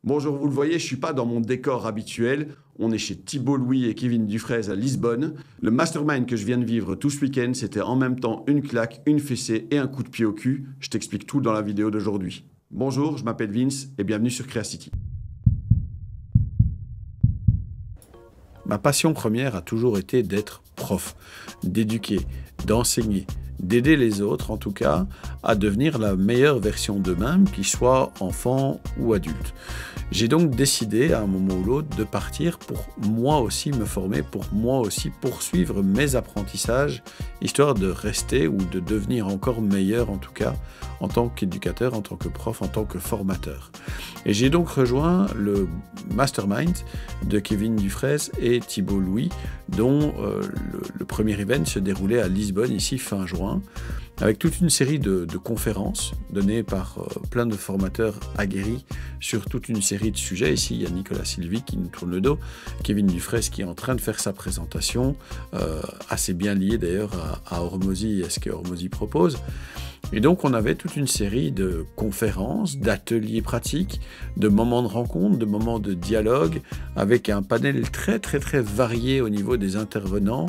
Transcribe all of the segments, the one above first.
Bonjour, vous le voyez, je ne suis pas dans mon décor habituel. On est chez Thibault Louis et Kevin Dufraisse à Lisbonne. Le mastermind que je viens de vivre tout ce week-end, c'était en même temps une claque, une fessée et un coup de pied au cul. Je t'explique tout dans la vidéo d'aujourd'hui. Bonjour, je m'appelle Vince et bienvenue sur Creacity. Ma passion première a toujours été d'être prof, d'éduquer, d'enseigner, d'aider les autres en tout cas à devenir la meilleure version d'eux-mêmes, qu'ils soient enfants ou adultes. J'ai donc décidé à un moment ou l'autre de partir pour moi aussi me former, pour moi aussi poursuivre mes apprentissages, histoire de rester ou de devenir encore meilleur en tout cas en tant qu'éducateur, en tant que prof, en tant que formateur. Et j'ai donc rejoint le mastermind de Kevin Dufraisse et Thibault Louis, dont le premier event se déroulait à Lisbonne, ici fin juin, avec toute une série de conférences données par plein de formateurs aguerris sur toute une série de sujets. Ici, il y a Nicolas Sylvie qui nous tourne le dos, Kevin Dufraisse qui est en train de faire sa présentation, assez bien liée d'ailleurs à Hormozy et à ce que Hormozy propose. Et donc, on avait toute une série de conférences, d'ateliers pratiques, de moments de rencontre, de moments de dialogue, avec un panel très varié au niveau des intervenants.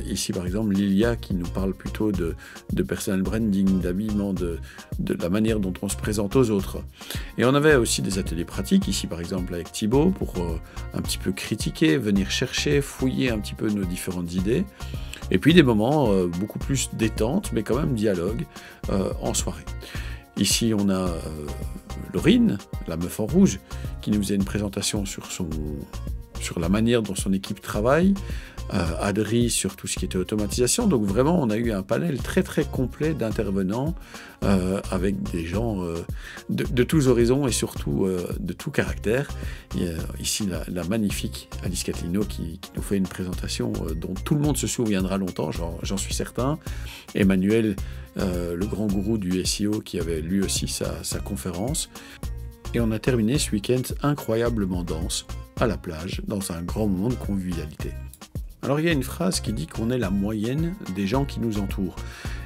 Ici, par exemple, Lilia qui nous parle plutôt de personal branding, d'habillement, de la manière dont on se présente aux autres. Et on avait aussi des ateliers pratiques, ici, par exemple, avec Thibault, pour un petit peu critiquer, venir chercher, fouiller un petit peu nos différentes idées. Et puis des moments beaucoup plus détente, mais quand même dialogue en soirée. Ici, on a Laurine, la meuf en rouge, qui nous faisait une présentation sur la manière dont son équipe travaille, Adri sur tout ce qui était automatisation. Donc vraiment, on a eu un panel très complet d'intervenants avec des gens de tous horizons et surtout de tout caractère. Il y a ici la magnifique Alice Catlino qui nous fait une présentation dont tout le monde se souviendra longtemps, j'en suis certain. Emmanuel, le grand gourou du SEO, qui avait lui aussi sa conférence. Et on a terminé ce week-end incroyablement dense, à la plage, dans un grand moment de convivialité. Alors il y a une phrase qui dit qu'on est la moyenne des gens qui nous entourent.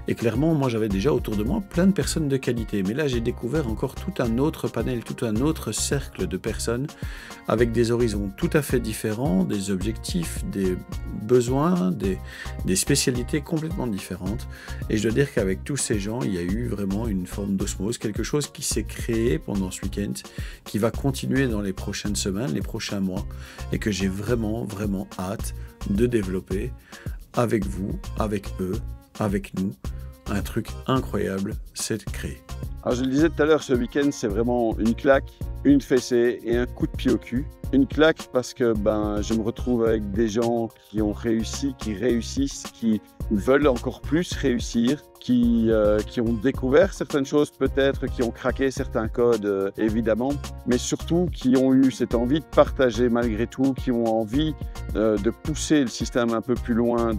Et clairement, moi j'avais déjà autour de moi plein de personnes de qualité. Mais là j'ai découvert encore tout un autre panel, tout un autre cercle de personnes avec des horizons tout à fait différents, des objectifs, des besoins, des spécialités complètement différentes. Et je dois dire qu'avec tous ces gens, il y a eu vraiment une forme d'osmose, quelque chose qui s'est créé pendant ce week-end, qui va continuer dans les prochaines semaines, les prochains mois, et que j'ai vraiment hâte de développer avec vous, avec eux, avec nous. Un truc incroyable, c'est de créer. Alors je le disais tout à l'heure, ce week-end, c'est vraiment une claque, une fessée et un coup de pied au cul. Une claque parce que je me retrouve avec des gens qui ont réussi, qui réussissent, qui veulent encore plus réussir, qui ont découvert certaines choses peut-être, qui ont craqué certains codes évidemment, mais surtout qui ont eu cette envie de partager malgré tout, qui ont envie de pousser le système un peu plus loin,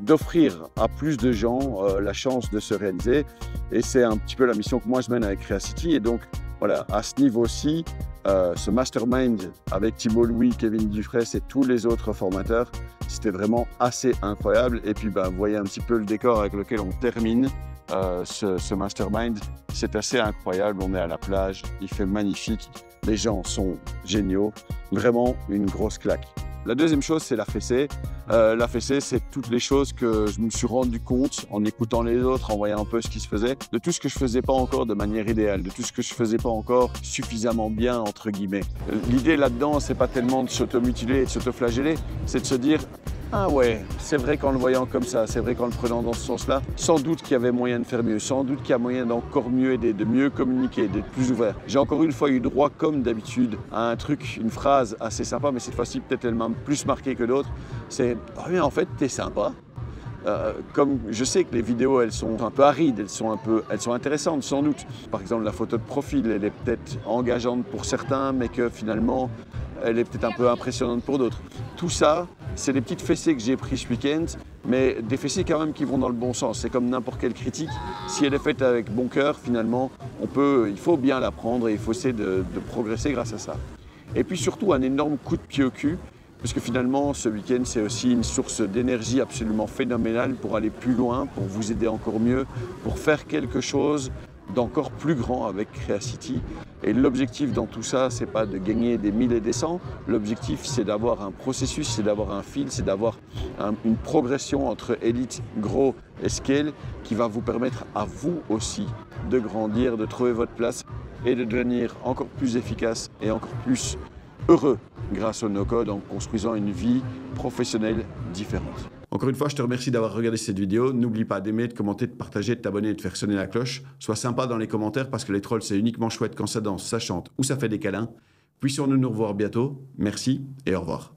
d'offrir à plus de gens la chance de se réaliser. Et c'est un petit peu la mission que moi je mène avec Creacity. Et donc voilà, à ce niveau-ci, ce mastermind avec Thibault Louis, Kevin Dufraisse et tous les autres formateurs, c'était vraiment assez incroyable. Et puis vous voyez un petit peu le décor avec lequel on termine ce mastermind. C'est assez incroyable, on est à la plage, il fait magnifique, les gens sont géniaux, vraiment une grosse claque. La deuxième chose, c'est la fessée. La fessée, c'est toutes les choses que je me suis rendu compte en écoutant les autres, en voyant un peu ce qui se faisait, de tout ce que je faisais pas encore de manière idéale, de tout ce que je faisais pas encore suffisamment bien, entre guillemets. L'idée là-dedans, c'est pas tellement de s'automutiler et de s'autoflageller, c'est de se dire ah ouais, c'est vrai qu'en le voyant comme ça, c'est vrai qu'en le prenant dans ce sens-là, sans doute qu'il y avait moyen de faire mieux, sans doute qu'il y a moyen d'encore mieux aider, de mieux communiquer, d'être plus ouvert. J'ai encore une fois eu droit, comme d'habitude, à un truc, une phrase assez sympa, mais cette fois-ci peut-être elle m'a plus marqué que d'autres. C'est « oh, mais en fait, t'es sympa ». Comme je sais que les vidéos, elles sont un peu arides, elles sont intéressantes sans doute. Par exemple, la photo de profil, elle est peut-être engageante pour certains, mais que finalement, elle est peut-être un peu impressionnante pour d'autres. Tout ça, c'est des petites fessées que j'ai prises ce week-end, mais des fessées quand même qui vont dans le bon sens. C'est comme n'importe quelle critique. Si elle est faite avec bon cœur, finalement, il faut bien la prendre et il faut essayer de progresser grâce à ça. Et puis surtout, un énorme coup de pied au cul, parce que finalement, ce week-end, c'est aussi une source d'énergie absolument phénoménale pour aller plus loin, pour vous aider encore mieux, pour faire quelque chose d'encore plus grand avec Creacity. Et l'objectif dans tout ça, c'est pas de gagner des 1000 et des 100. L'objectif, c'est d'avoir un processus, c'est d'avoir un fil, c'est d'avoir une progression entre élite, gros et scale qui va vous permettre à vous aussi de grandir, de trouver votre place et de devenir encore plus efficace et encore plus heureux grâce au no-code en construisant une vie professionnelle différente. Encore une fois, je te remercie d'avoir regardé cette vidéo. N'oublie pas d'aimer, de commenter, de partager, de t'abonner et de faire sonner la cloche. Sois sympa dans les commentaires parce que les trolls, c'est uniquement chouette quand ça danse, ça chante ou ça fait des câlins. Puissions-nous nous revoir bientôt. Merci et au revoir.